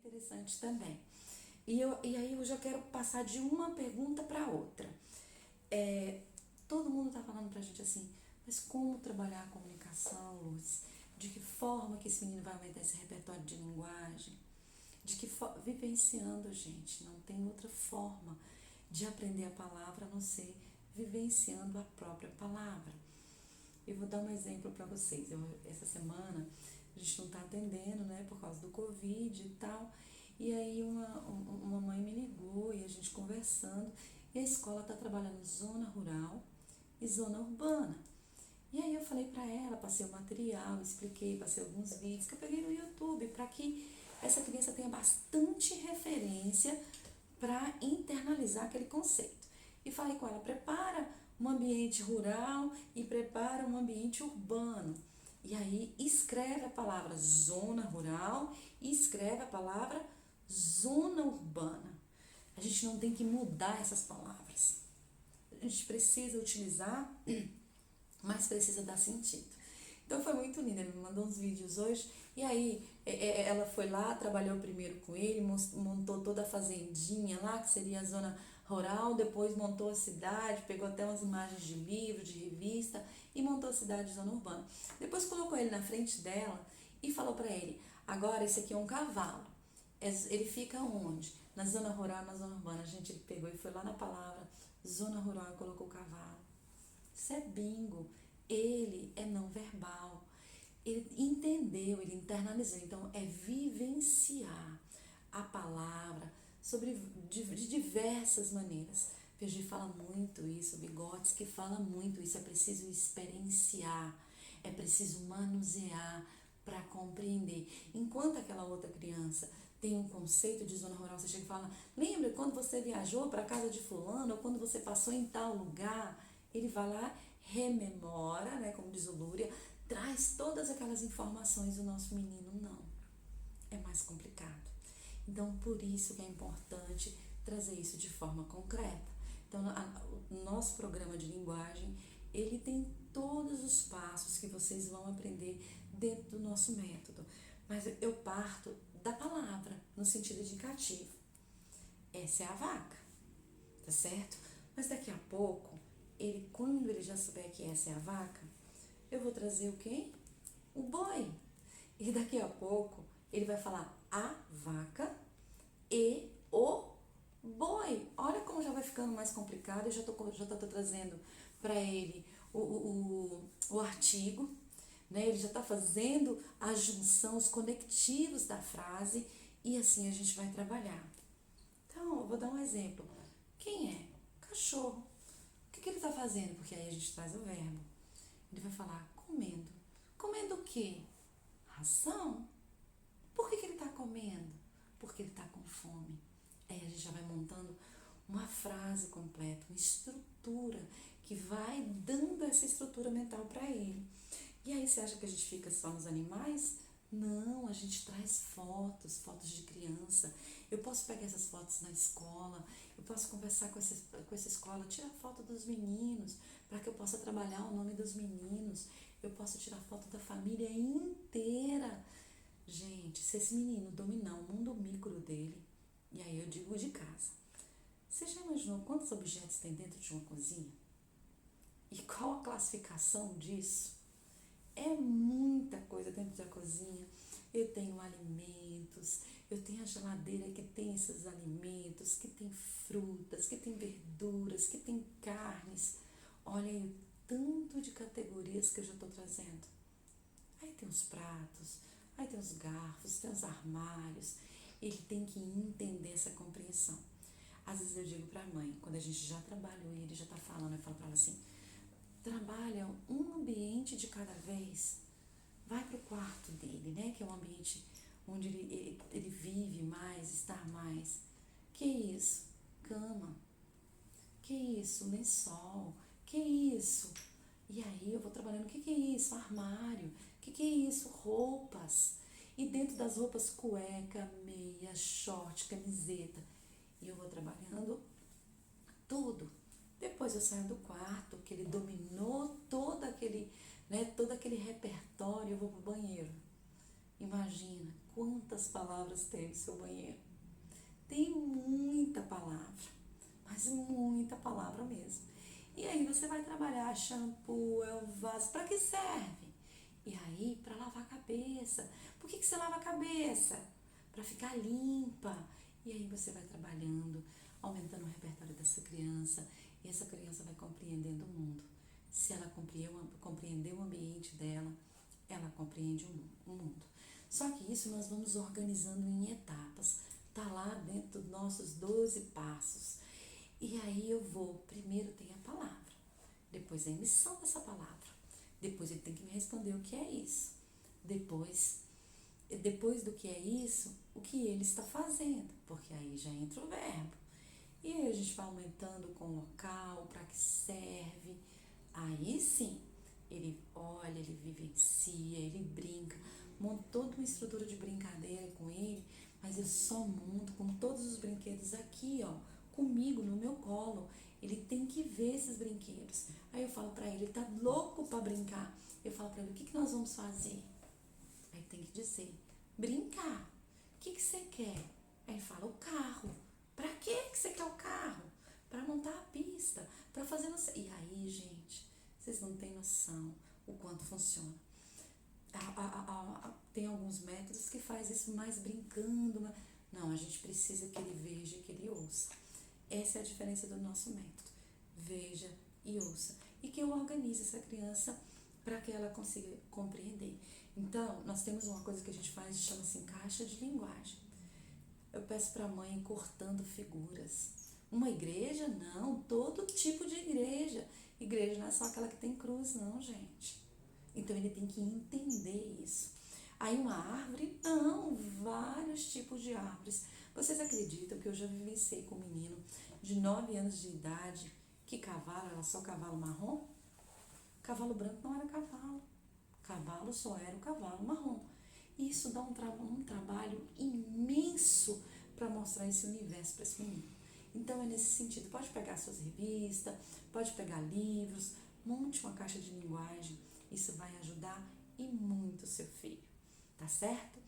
interessante também. E aí eu já quero passar de uma pergunta para outra. Todo mundo está falando pra gente assim, mas como trabalhar a comunicação, Luz? De que forma que esse menino vai aumentar esse repertório de linguagem? Vivenciando, gente, não tem outra forma de aprender a palavra a não ser vivenciando a própria palavra. Eu vou dar um exemplo para vocês. Essa semana a gente não está atendendo, né, por causa do Covid e tal. E aí uma mãe me ligou e a gente conversando. E a escola está trabalhando zona rural e zona urbana. E aí eu falei para ela, passei o material, expliquei, passei alguns vídeos que eu peguei no YouTube para que essa criança tenha bastante referência para internalizar aquele conceito. E falei com ela, prepara um ambiente rural e prepara um ambiente urbano. E aí escreve a palavra zona rural e escreve a palavra zona urbana. A gente não tem que mudar essas palavras. A gente precisa utilizar, mas precisa dar sentido. Então foi muito lindo, ele me mandou uns vídeos hoje, e aí ela foi lá, trabalhou primeiro com ele, montou toda a fazendinha lá, que seria a zona rural, depois montou a cidade, pegou até umas imagens de livro, de revista, e montou a cidade de zona urbana. Depois colocou ele na frente dela e falou para ele, agora esse aqui é um cavalo, ele fica onde? Na zona rural, na zona urbana. A gente, ele pegou e foi lá na palavra zona rural e colocou o cavalo. Isso é bingo. Ele é não verbal. Ele entendeu, ele internalizou. Então, é vivenciar a palavra de diversas maneiras. Piaget fala muito isso, Vygotsky fala muito isso. É preciso experienciar, é preciso manusear para compreender. Enquanto aquela outra criança tem um conceito de zona rural, você chega e fala, lembra quando você viajou para a casa de fulano, ou quando você passou em tal lugar? Ele vai lá, rememora, né, como diz o Lúria, traz todas aquelas informações. O nosso menino não. É mais complicado. Então, por isso que é importante trazer isso de forma concreta. Então, o nosso programa de linguagem, ele tem todos os passos que vocês vão aprender dentro do nosso método. Mas eu parto da palavra, no sentido indicativo. Essa é a vaca, tá certo? Mas daqui a pouco, quando ele já souber que essa é a vaca, eu vou trazer o quê? O boi. E daqui a pouco, ele vai falar a vaca e o boi. Olha como já vai ficando mais complicado. Eu já tô trazendo para ele o artigo, né? Ele já está fazendo a junção, os conectivos da frase, e assim a gente vai trabalhar. Então, eu vou dar um exemplo. Quem é? Cachorro. O que ele está fazendo? Porque aí a gente traz o verbo. Ele vai falar comendo. Comendo o quê? Ração. Por que ele está comendo? Porque ele está com fome. Aí a gente já vai montando uma frase completa, uma estrutura que vai dando essa estrutura mental para ele. E aí você acha que a gente fica só nos animais? Não, a gente traz fotos de criança. Eu posso pegar essas fotos na escola, eu posso conversar com essa escola, tirar foto dos meninos, para que eu possa trabalhar o nome dos meninos. Eu posso tirar foto da família inteira. Gente, se esse menino dominar o mundo micro dele, e aí eu digo de casa, você já imaginou quantos objetos tem dentro de uma cozinha? E qual a classificação disso? É muita coisa dentro da cozinha. Eu tenho alimentos, eu tenho a geladeira que tem esses alimentos, que tem frutas, que tem verduras, que tem carnes. Olha aí o tanto de categorias que eu já estou trazendo. Aí tem os pratos, aí tem os garfos, tem os armários. Ele tem que entender essa compreensão. Às vezes eu digo para a mãe, quando a gente já trabalhou e ele já está falando, eu falo para ela assim, trabalha um ambiente de cada vez. Vai para o quarto dele, né? Que é um ambiente onde ele vive mais, está mais. Que isso? Cama. Que isso? Lençol. Que isso? E aí eu vou trabalhando, o que é isso? Armário. O que é isso? Roupas. E dentro das roupas, cueca, meia, short, camiseta. E eu vou trabalhando tudo. Depois eu saio do quarto, que ele dominou todo aquele repertório, eu vou pro banheiro. Imagina quantas palavras tem no seu banheiro. Tem muita palavra, mas muita palavra mesmo. E aí você vai trabalhar shampoo, é o vaso, para que serve? E aí, para lavar a cabeça. Por que você lava a cabeça? Para ficar limpa. E aí você vai trabalhando, aumentando o repertório dessa criança, e essa criança vai compreendendo o mundo. Se ela compreender o ambiente dela, ela compreende o mundo. Só que isso nós vamos organizando em etapas. Tá lá dentro dos nossos 12 passos. E aí eu vou, primeiro tem a palavra, depois a emissão dessa palavra, depois ele tem que me responder o que é isso, depois do que é isso, o que ele está fazendo, porque aí já entra o verbo. E aí a gente vai aumentando com o local, para que serve. Aí sim, ele olha, ele vivencia, ele brinca. Monto toda uma estrutura de brincadeira com ele, mas eu só monto com todos os brinquedos aqui, ó, comigo, no meu colo. Ele tem que ver esses brinquedos. Aí eu falo pra ele tá louco pra brincar. Eu falo pra ele, o que nós vamos fazer? Aí tem que dizer, brincar. O que você quer? Aí ele fala, o carro. Pra que você quer o carro? Pra montar a pista, pra fazer não sei. E aí, gente, vocês não têm noção o quanto funciona. Tem alguns métodos que faz isso mais brincando. Não, a gente precisa que ele veja, que ele ouça. Essa é a diferença do nosso método. Veja e ouça. E que eu organize essa criança para que ela consiga compreender. Então, nós temos uma coisa que a gente faz, chama-se caixa de linguagem. Eu peço para a mãe cortando figuras. Uma igreja? Não, todo tipo de igreja. Igreja não é só aquela que tem cruz, não, gente. Então, ele tem que entender isso. Aí, uma árvore? Não, vários tipos de árvores. Vocês acreditam que eu já vivenciei com um menino de 9 anos de idade que cavalo era só cavalo marrom? Cavalo branco não era cavalo. Cavalo só era o cavalo marrom. E isso dá um trabalho imenso para mostrar esse universo para esse menino. Então é nesse sentido, pode pegar suas revistas, pode pegar livros, monte uma caixa de linguagem, isso vai ajudar e muito o seu filho, tá certo?